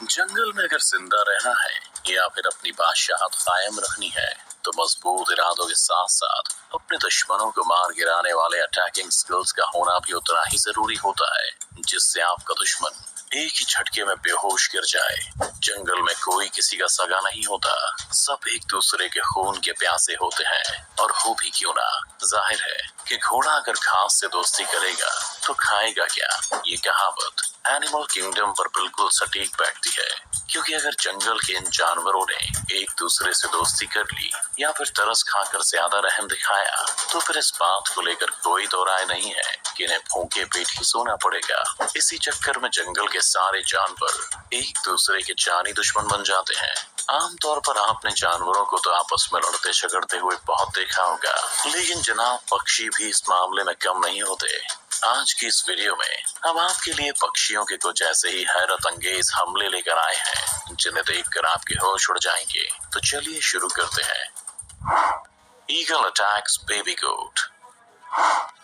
जंगल में अगर जिंदा रहना है या फिर अपनी बादशाहत कायम रखनी है तो मजबूत इरादों के साथ साथ अपने दुश्मनों को मार गिराने वाले अटैकिंग स्किल्स का होना भी उतना ही जरूरी होता है, जिससे आपका दुश्मन एक ही झटके में बेहोश गिर जाए। जंगल में कोई किसी का सगा नहीं होता, सब एक दूसरे के खून के प्यासे होते हैं। और हो भी क्यों ना, जाहिर है कि घोड़ा अगर घास से दोस्ती करेगा तो खाएगा क्या। ये कहावत एनिमल किंगडम पर बिल्कुल सटीक बैठती है, क्योंकि अगर जंगल के इन जानवरों ने एक दूसरे से दोस्ती कर ली या फिर तरस खाकर ज्यादा रहम दिखाया तो फिर इस बात को लेकर कोई दो राय नहीं है कि इन्हें भूखे पेट ही सोना पड़ेगा। इसी चक्कर में जंगल के सारे जानवर एक दूसरे के जानी दुश्मन बन जाते हैं। आमतौर पर आपने जानवरों को तो आपस में लड़ते झगड़ते हुए बहुत देखा होगा, लेकिन जनाब पक्षी भी इस मामले में कम नहीं होते। आज की इस वीडियो में हम आपके लिए पक्षियों के कुछ ऐसे ही हैरत अंगेज हमले लेकर आए हैं जिन्हें देखकर आपके होश उड़ जाएंगे। तो चलिए शुरू करते हैं। ईगल अटैक्स बेबी गोट।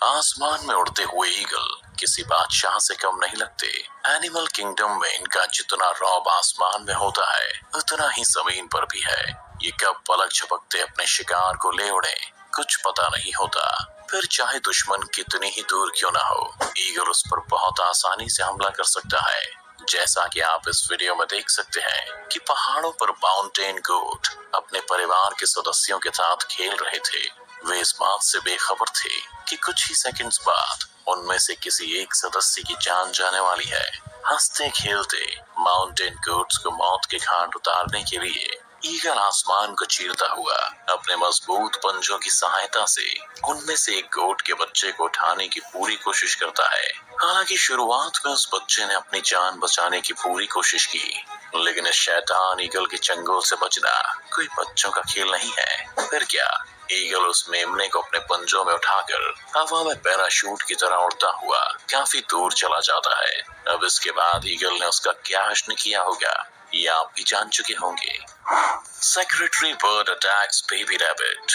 आसमान में उड़ते हुए ईगल किसी बादशाह से कम नहीं लगते। एनिमल किंगडम में इनका जितना रौब आसमान में होता है उतना ही जमीन पर भी है। ये कब पलक झपकते अपने शिकार को ले उड़े कुछ पता नहीं होता। फिर चाहे दुश्मन कितनी ही दूर क्यों ना हो, ईगल उस पर बहुत आसानी से हमला कर सकता है। जैसा कि आप इस वीडियो में देख सकते हैं कि पहाड़ों पर माउंटेन गोट अपने परिवार के सदस्यों के साथ खेल रहे थे। वे इस बात से बेखबर थे कि कुछ ही सेकंड्स बाद उनमें से किसी एक सदस्य की जान जाने वाली है। हंसते खेलते माउंटेन गोट्स को मौत के घाट उतारने के लिए ईगल आसमान को चीरता हुआ अपने मजबूत पंजों की सहायता से उनमें से एक गोट के बच्चे को उठाने की पूरी कोशिश करता है। हालांकि शुरुआत में उस बच्चे ने अपनी जान बचाने की पूरी कोशिश की, लेकिन इस शैतान ईगल के चंगुल से बचना कोई बच्चों का खेल नहीं है। फिर क्या, ईगल उस मेमने को अपने पंजों में उठाकर हवा में पैराशूट की तरह उड़ता हुआ काफी दूर चला जाता है। अब इसके बाद ईगल ने उसका क्या हश्र किया होगा ये आप भी जान चुके होंगे। Secretary bird attacks baby rabbit.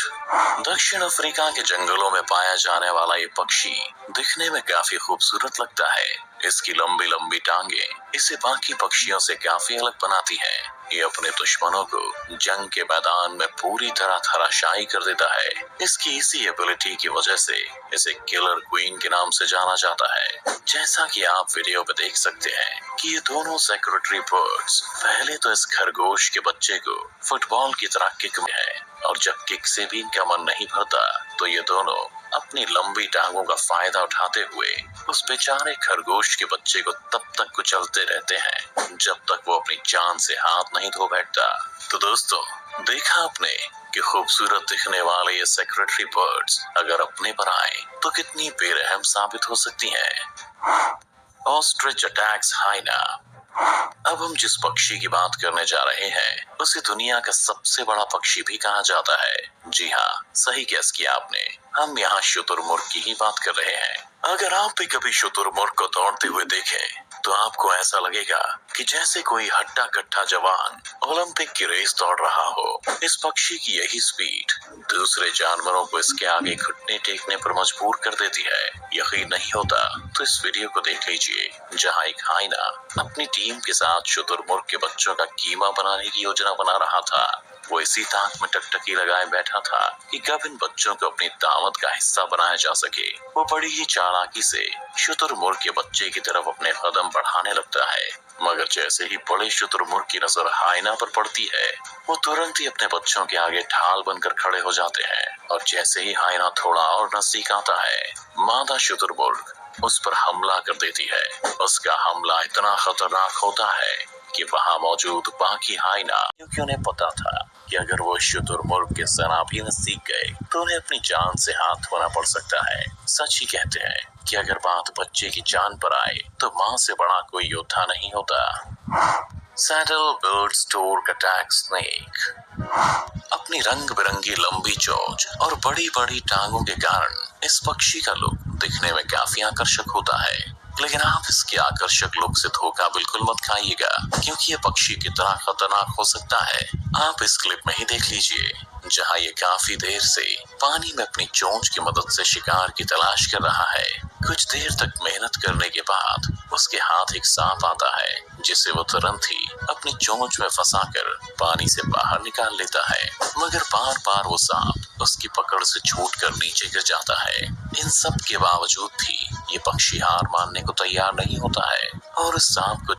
दक्षिण अफ्रीका के जंगलों में पाया जाने वाला ये पक्षी दिखने में काफी खूबसूरत लगता है। इसकी लंबी लंबी टांगे इसे बाकी पक्षियों से काफी अलग बनाती है। ये अपने दुश्मनों को जंग के मैदान में पूरी तरह धराशायी कर देता है। इसकी इसी एबिलिटी की वजह से इसे किलर क्वीन के नाम से जाना जाता है। जैसा कि आप वीडियो में देख सकते हैं कि ये दोनों सेक्रेटरी बर्ड्स पहले तो इस खरगोश के बच्चे को फुटबॉल की तरह किक में है, और जब किक से भी इनका मन नहीं भरता तो ये दोनों अपनी लंबी टांगों का फायदा उठाते हुए उस बेचारे खरगोश के बच्चे को तब तक कुचलते रहते हैं जब तक वो अपनी जान से हाथ नहीं धो बैठता। तो दोस्तों, देखा आपने कि खूबसूरत दिखने वाले ये सेक्रेटरी बर्ड्स अगर अपने पर आए तो कितनी बेरहम साबित हो सकती हैं। Ostrich attacks hyena. अब हम जिस पक्षी की बात करने जा रहे हैं उसे दुनिया का सबसे बड़ा पक्षी भी कहा जाता है। जी हाँ, सही गेस किया आपने, हम यहाँ शुतुरमुर्ग की ही बात कर रहे हैं। अगर आप भी कभी शुतुरमुर्ग को दौड़ते हुए देखें तो आपको ऐसा लगेगा कि जैसे कोई हट्टा कट्टा जवान ओलंपिक की रेस दौड़ रहा हो। इस पक्षी की यही स्पीड दूसरे जानवरों को इसके आगे घुटने टेकने पर मजबूर कर देती है। यकीन नहीं होता तो इस वीडियो को देख लीजिए, जहां एक हाइना अपनी टीम के साथ शुतुरमुर्ग के बच्चों का कीमा बनाने की योजना बना रहा था। वो इसी ताक में टकटकी लगाए बैठा था कि कब इन बच्चों को अपनी दावत का हिस्सा बनाया जा सके। वो बड़ी ही चालाकी से शुतुरमुर्ग के बच्चे की तरफ अपने कदम बढ़ाने लगता है, मगर जैसे ही बड़े शुतुरमुर्ग की नजर हाइना पर पड़ती है वो तुरंत ही अपने बच्चों के आगे ढाल बनकर खड़े हो जाते हैं। और जैसे ही हाइना थोड़ा और नजदीक आता है, मादा शुतुरमुर्ग उस पर हमला कर देती है। उसका हमला इतना खतरनाक होता है कि वहां मौजूद बाकी हाइना, क्योंकि उन्हें पता था कि अगर वो शुतुरमुर्ग के जरा भी नजदीक गए तो उन्हें अपनी जान से हाथ धोना पड़ सकता है। सच ही कहते हैं कि अगर बात बच्चे की जान पर आए तो माँ से बड़ा कोई योद्धा नहीं होता। Saddle build Stork attack snake. अपनी रंग बिरंगी लंबी चोंच और बड़ी बड़ी टांगों के कारण इस पक्षी का लुक दिखने में काफी आकर्षक होता है, लेकिन आप इसके आकर्षक लुक से धोखा बिल्कुल मत खाइएगा, क्योंकि ये पक्षी कितना खतरनाक हो सकता है आप इस क्लिप में ही देख लीजिए, जहां ये काफी देर से पानी में अपनी चोंच की मदद से शिकार की तलाश कर रहा है। कुछ देर तक मेहनत करने के बाद उसके हाथ एक सांप आता है, जिसे वो तुरंत ही अपनी चोंच में फंसाकर पानी से बाहर निकाल लेता है। मगर बार बार वो सांप उसकी पकड़ से छूटकर नीचे गिर जाता है। इन सब के बावजूद भी ये पक्षी हार मानने को तैयार नहीं होता है और उस सांप को